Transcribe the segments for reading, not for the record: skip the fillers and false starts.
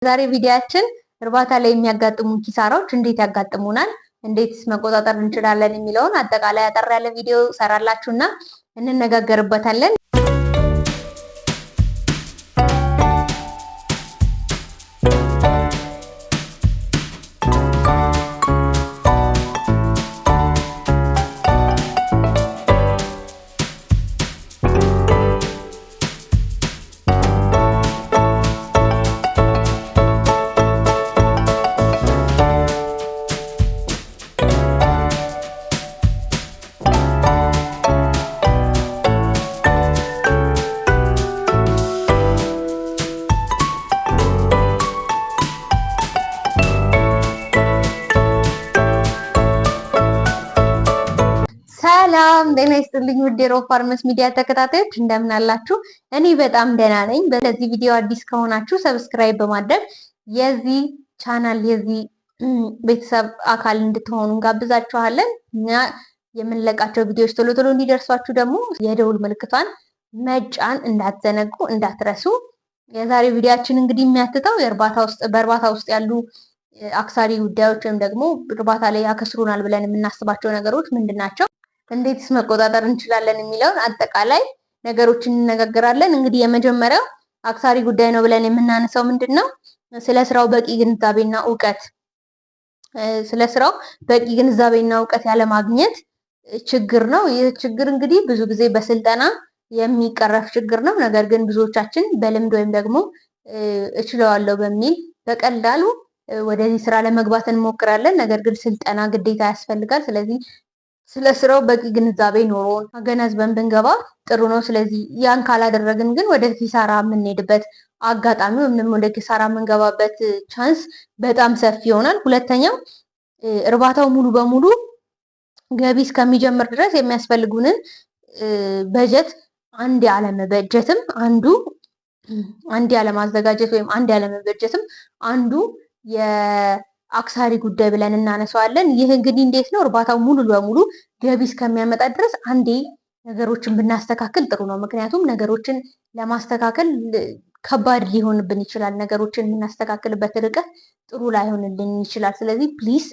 ዛሬ ቪዲዮአችን እርባታ ላይ የሚያጋጥሙ ኪሳራዎች እንዴት ያጋጥሙናል፣ እንዴትስ መቆጣጠር እንችላለን የሚለውን አጠቃላይ አጠር ያለ ቪዲዮ ሰራላችሁና እንነጋገርበታለን። ሰላም ጤና ይስጥልኝ ውድ የሮብ ፋርመስ ሚዲያ ተከታታዮች እንደምን አላችሁ? እኔ በጣም ደህና ነኝ። በዚህ ቪዲዮ አዲስ ከሆናችሁ ሰብስክራይብ በማድረግ የዚህ ቻናል የዚህ ቤተሰብ አካል እንድትሆኑ እንጋብዛችኋለን። እኛ የምንለቃቸው ቪዲዮዎች ቶሎ ቶሎ እንዲደርሷችሁ ደግሞ የደውል ምልክቷን መጫን እንዳትዘነጉ እንዳትረሱ። የዛሬ ቪዲዮአችን እንግዲህ የሚያትተው በእርባታ ውስጥ ያሉ አክሳሪ ጉዳዮች ወይም ደግሞ እርባታ ላይ ያከስሩናል ብለን የምናስባቸው ነገሮች ምንድን ናቸው፣ እንዴትስ መቆጣጠር እንችላለን የሚለውን አጠቃላይ ነገሮችን እንነጋገራለን። እንግዲህ የመጀመሪያው አክሳሪ ጉዳይ ነው ብለን የምናነሳው ምንድነው? ስለ ስራው በቂ ግንዛቤና እውቀት ያለማግኘት ችግር ነው። ይህ ችግር እንግዲህ ብዙ ጊዜ በስልጠና የሚቀረፍ ችግር ነው። ነገር ግን ብዙዎቻችን በልምድ ወይም ደግሞ እችለዋለሁ በሚል በቀላሉ ወደዚህ ስራ ለመግባት እንሞክራለን። ነገር ግን ስልጠና ግዴታ ያስፈልጋል። ስለዚህ ስለ ስራው በቂ ግንዛቤ ኖሮን አገናዝበን ብንገባ ጥሩ ነው። ስለዚህ ያን ካላደረግን ግን ወደ ኪሳራ የምንሄድበት አጋጣሚ ወይም ወደ ኪሳራ የምንገባበት ቻንስ በጣም ሰፊ ይሆናል። ሁለተኛው እርባታው ሙሉ በሙሉ ገቢ እስከሚጀምር ድረስ የሚያስፈልጉንን በጀት አንድ ያለመበጀትም አንድ ያለማዘጋጀት ወይም አንድ ያለመበጀትም አንዱ አክሳሪ ጉዳይ ብለን እናነሳዋለን። ይህ እንግዲህ እንዴት ነው? እርባታው ሙሉ በሙሉ ገቢ እስከሚያመጣ ድረስ አንዴ ነገሮችን ብናስተካክል ጥሩ ነው። ምክንያቱም ነገሮችን ለማስተካከል ከባድ ሊሆንብን ይችላል። ነገሮችን የምናስተካክልበት ርቀት ጥሩ ላይሆንልን ይችላል። ስለዚህ ፕሊስ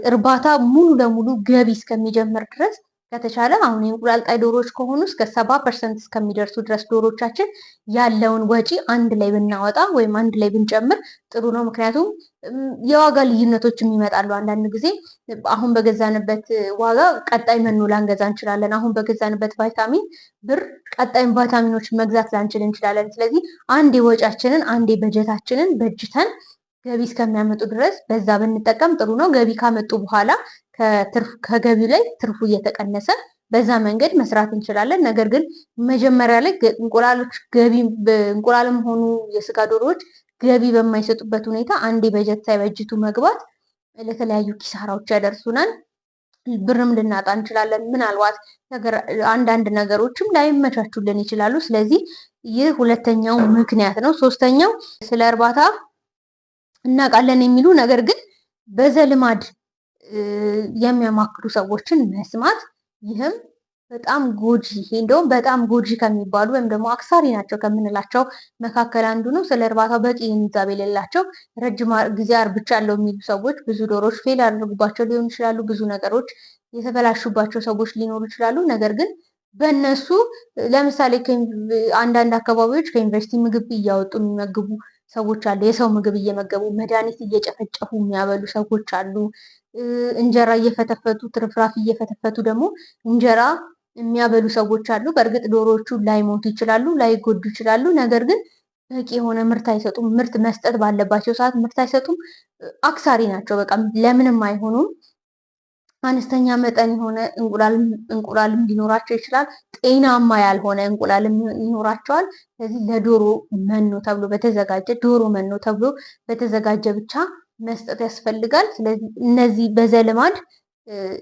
እርባታ ሙሉ ለሙሉ ገቢ እስከሚጀምር ድረስ ከተቻለ አሁን የእንቁላል ጣይ ዶሮዎች ከሆኑ እስከ 70% እስከሚደርሱ ድረስ ዶሮቻችን ያለውን ወጪ አንድ ላይ ብናወጣ ወይም አንድ ላይ ብንጨምር ጥሩ ነው። ምክንያቱም የዋጋ ልዩነቶችም ይመጣሉ። አንዳንድ ጊዜ አሁን በገዛንበት ዋጋ ቀጣይ መኖ ላንገዛ እንችላለን። አሁን በገዛንበት ቫይታሚን ብር ቀጣይ ቫይታሚኖች መግዛት ላንችል እንችላለን። ስለዚህ አንዴ ወጫችንን አንዴ በጀታችንን በጅተን ገቢ እስከሚያመጡ ድረስ በዛ ብንጠቀም ጥሩ ነው። ገቢ ካመጡ በኋላ ከገቢው ላይ ትርፉ እየተቀነሰ በዛ መንገድ መስራት እንችላለን። ነገር ግን መጀመሪያ ላይ እንቁላልም ሆኑ የስጋ ዶሮዎች ገቢ በማይሰጡበት ሁኔታ አንዴ በጀት ሳይበጅቱ መግባት ለተለያዩ ኪሳራዎች ያደርሱናል። ብርም ልናጣ እንችላለን። ምናልባት አንዳንድ ነገሮችም ላይመቻቹልን ይችላሉ። ስለዚህ ይህ ሁለተኛው ምክንያት ነው። ሶስተኛው ስለ እርባታ እናውቃለን የሚሉ ነገር ግን በዘልማድ የሚያማክሩ ሰዎችን መስማት፣ ይህም በጣም ጎጂ እንደውም በጣም ጎጂ ከሚባሉ ወይም ደግሞ አክሳሪ ናቸው ከምንላቸው መካከል አንዱ ነው። ስለ እርባታው በቂ ግንዛቤ የሌላቸው ረጅም ጊዜ አርብቻለሁ የሚሉ ሰዎች ብዙ ዶሮዎች ፌል ያደርጉባቸው ሊሆኑ ይችላሉ። ብዙ ነገሮች የተበላሹባቸው ሰዎች ሊኖሩ ይችላሉ። ነገር ግን በእነሱ ለምሳሌ አንዳንድ አካባቢዎች ከዩኒቨርሲቲ ምግብ እያወጡ የሚመግቡ ሰዎች አሉ። የሰው ምግብ እየመገቡ መድኃኒት እየጨፈጨፉ የሚያበሉ ሰዎች አሉ። እንጀራ እየፈተፈቱ ትርፍራፊ እየፈተፈቱ ደግሞ እንጀራ የሚያበሉ ሰዎች አሉ። በእርግጥ ዶሮዎቹ ላይሞቱ ይችላሉ፣ ላይጎዱ ይችላሉ። ነገር ግን በቂ የሆነ ምርት አይሰጡም። ምርት መስጠት ባለባቸው ሰዓት ምርት አይሰጡም። አክሳሪ ናቸው። በቃ ለምንም አይሆኑም። አነስተኛ መጠን የሆነ እንቁላልም ሊኖራቸው ይችላል። ጤናማ ያልሆነ እንቁላልም ይኖራቸዋል። ስለዚህ ለዶሮ መኖ ተብሎ በተዘጋጀ ብቻ መስጠት ያስፈልጋል። ስለዚህ እነዚህ በዘልማድ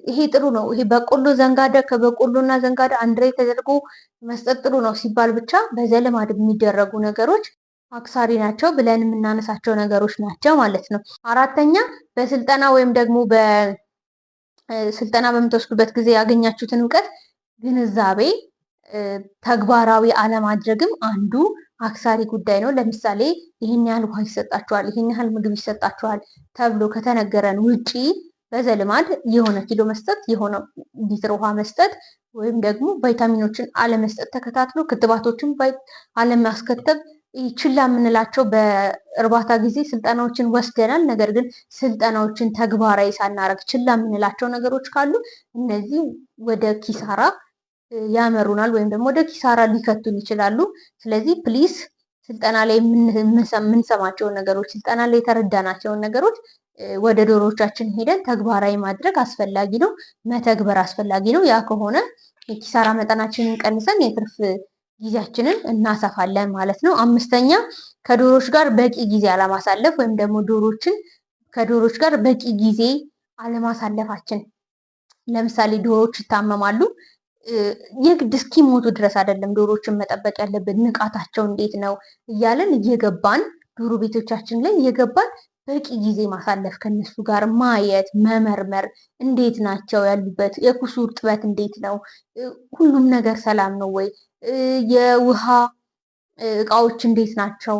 ይሄ ጥሩ ነው፣ ይሄ በቆሎ ዘንጋዳ ከበቆሎና ዘንጋዳ አንድ ላይ ተደርጎ መስጠት ጥሩ ነው ሲባል ብቻ በዘልማድ የሚደረጉ ነገሮች አክሳሪ ናቸው ብለን የምናነሳቸው ነገሮች ናቸው ማለት ነው። አራተኛ በስልጠና ወይም ደግሞ ስልጠና በምትወስዱበት ጊዜ ያገኛችሁትን እውቀት ግንዛቤ ተግባራዊ አለማድረግም አንዱ አክሳሪ ጉዳይ ነው። ለምሳሌ ይህን ያህል ውሃ ይሰጣችኋል፣ ይህን ያህል ምግብ ይሰጣችኋል ተብሎ ከተነገረን ውጪ በዘልማድ የሆነ ኪሎ መስጠት፣ የሆነ ሊትር ውሃ መስጠት ወይም ደግሞ ቫይታሚኖችን አለመስጠት፣ ተከታትሎ ክትባቶችን አለማስከተብ ችላ የምንላቸው በእርባታ ጊዜ ስልጠናዎችን ወስደናል። ነገር ግን ስልጠናዎችን ተግባራዊ ሳናረግ ችላ የምንላቸው ነገሮች ካሉ እነዚህ ወደ ኪሳራ ያመሩናል ወይም ደግሞ ወደ ኪሳራ ሊከቱን ይችላሉ። ስለዚህ ፕሊስ ስልጠና ላይ የምንሰማቸውን ነገሮች፣ ስልጠና ላይ የተረዳናቸውን ነገሮች ወደ ዶሮዎቻችን ሄደን ተግባራዊ ማድረግ አስፈላጊ ነው፣ መተግበር አስፈላጊ ነው። ያ ከሆነ የኪሳራ መጠናችንን ቀንሰን የትርፍ ጊዜያችንን እናሰፋለን ማለት ነው። አምስተኛ ከዶሮዎች ጋር በቂ ጊዜ አለማሳለፍ ወይም ደግሞ ከዶሮዎች ጋር በቂ ጊዜ አለማሳለፋችን። ለምሳሌ ዶሮዎች ይታመማሉ። የግድ እስኪሞቱ ድረስ አይደለም ዶሮዎችን መጠበቅ ያለብን። ንቃታቸው እንዴት ነው እያለን እየገባን ዶሮ ቤቶቻችን ላይ እየገባን በቂ ጊዜ ማሳለፍ፣ ከነሱ ጋር ማየት፣ መመርመር፣ እንዴት ናቸው ያሉበት፣ የኩሱ እርጥበት እንዴት ነው፣ ሁሉም ነገር ሰላም ነው ወይ፣ የውሃ እቃዎች እንዴት ናቸው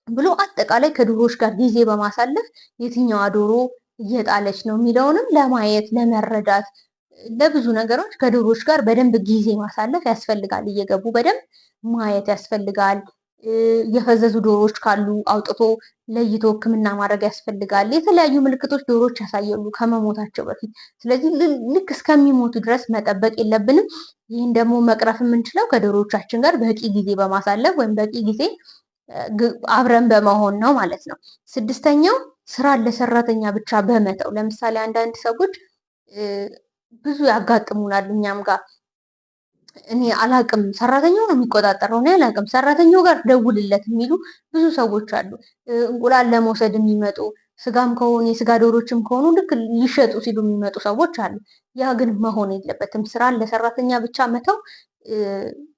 ብሎ አጠቃላይ ከዶሮዎች ጋር ጊዜ በማሳለፍ የትኛዋ ዶሮ እየጣለች ነው የሚለውንም ለማየት ለመረዳት፣ ለብዙ ነገሮች ከዶሮዎች ጋር በደንብ ጊዜ ማሳለፍ ያስፈልጋል። እየገቡ በደንብ ማየት ያስፈልጋል። የፈዘዙ ዶሮዎች ካሉ አውጥቶ ለይቶ ሕክምና ማድረግ ያስፈልጋል። የተለያዩ ምልክቶች ዶሮዎች ያሳያሉ ከመሞታቸው በፊት። ስለዚህ ልክ እስከሚሞቱ ድረስ መጠበቅ የለብንም። ይህን ደግሞ መቅረፍ የምንችለው ከዶሮዎቻችን ጋር በቂ ጊዜ በማሳለፍ ወይም በቂ ጊዜ አብረን በመሆን ነው ማለት ነው። ስድስተኛው ስራን ለሰራተኛ ብቻ በመተው። ለምሳሌ አንዳንድ ሰዎች ብዙ ያጋጥሙናል እኛም ጋር። እኔ አላቅም፣ ሰራተኛው ነው የሚቆጣጠረው፣ እኔ አላቅም፣ ሰራተኛው ጋር ደውልለት የሚሉ ብዙ ሰዎች አሉ። እንቁላል ለመውሰድ የሚመጡ ስጋም ከሆኑ የስጋ ዶሮችም ከሆኑ ልክ ሊሸጡ ሲሉ የሚመጡ ሰዎች አሉ። ያ ግን መሆን የለበትም። ስራን ለሰራተኛ ብቻ መተው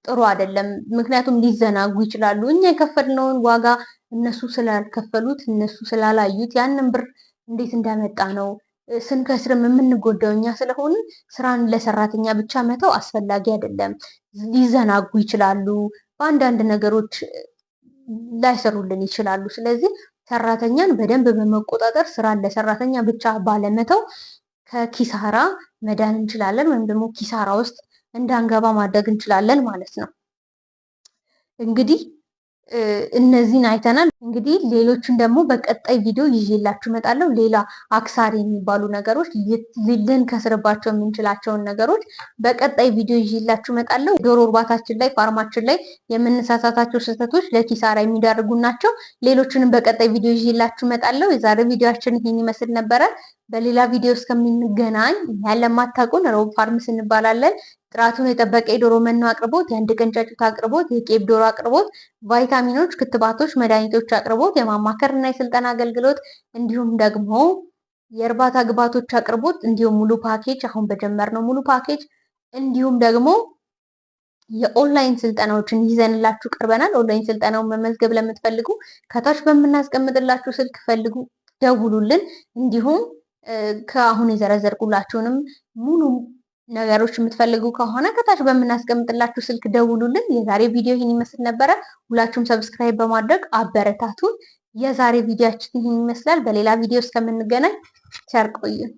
ጥሩ አይደለም። ምክንያቱም ሊዘናጉ ይችላሉ። እኛ የከፈልነውን ዋጋ እነሱ ስላልከፈሉት፣ እነሱ ስላላዩት ያንን ብር እንዴት እንዳመጣ ነው ስንከስርም የምንጎዳው እኛ ስለሆነ ስራን ለሰራተኛ ብቻ መተው አስፈላጊ አይደለም። ሊዘናጉ ይችላሉ፣ በአንዳንድ ነገሮች ላይሰሩልን ይችላሉ። ስለዚህ ሰራተኛን በደንብ በመቆጣጠር ስራን ለሰራተኛ ብቻ ባለመተው ከኪሳራ መዳን እንችላለን፣ ወይም ደግሞ ኪሳራ ውስጥ እንዳንገባ ማድረግ እንችላለን ማለት ነው። እንግዲህ እነዚህን አይተናል። እንግዲህ ሌሎችን ደግሞ በቀጣይ ቪዲዮ ይዤላችሁ እመጣለሁ። ሌላ አክሳሪ የሚባሉ ነገሮች፣ ልንከስርባቸው የምንችላቸውን ነገሮች በቀጣይ ቪዲዮ ይዤላችሁ እመጣለሁ። ዶሮ እርባታችን ላይ፣ ፋርማችን ላይ የምንሳሳታቸው ስህተቶች ለኪሳራ የሚዳርጉ ናቸው። ሌሎችንም በቀጣይ ቪዲዮ ይዤላችሁ እመጣለሁ። የዛሬ ቪዲዮአችን ይህን ይመስል ነበረ። በሌላ ቪዲዮ እስከምንገናኝ ያለን ለማታውቁን ሮብ ፋርምስ እንባላለን። ጥራቱን የጠበቀ የዶሮ መኖ አቅርቦት፣ የአንድ ቀን ጫጩት አቅርቦት፣ የቄብ ዶሮ አቅርቦት፣ ቫይታሚኖች፣ ክትባቶች፣ መድኃኒቶች አቅርቦት፣ የማማከር እና የስልጠና አገልግሎት እንዲሁም ደግሞ የእርባታ ግብዓቶች አቅርቦት እንዲሁም ሙሉ ፓኬጅ፣ አሁን በጀመርነው ሙሉ ፓኬጅ እንዲሁም ደግሞ የኦንላይን ስልጠናዎችን ይዘንላችሁ ቀርበናል። ኦንላይን ስልጠናውን መመዝገብ ለምትፈልጉ ከታች በምናስቀምጥላችሁ ስልክ ፈልጉ፣ ደውሉልን። እንዲሁም ከአሁን የዘረዘርኩላችሁንም ሙሉ ነገሮች የምትፈልጉ ከሆነ ከታች በምናስቀምጥላችሁ ስልክ ደውሉልን። የዛሬ ቪዲዮ ይህን ይመስል ነበረ። ሁላችሁም ሰብስክራይብ በማድረግ አበረታቱን። የዛሬ ቪዲዮአችን ይህን ይመስላል። በሌላ ቪዲዮ እስከምንገናኝ ቸር ቆዩን።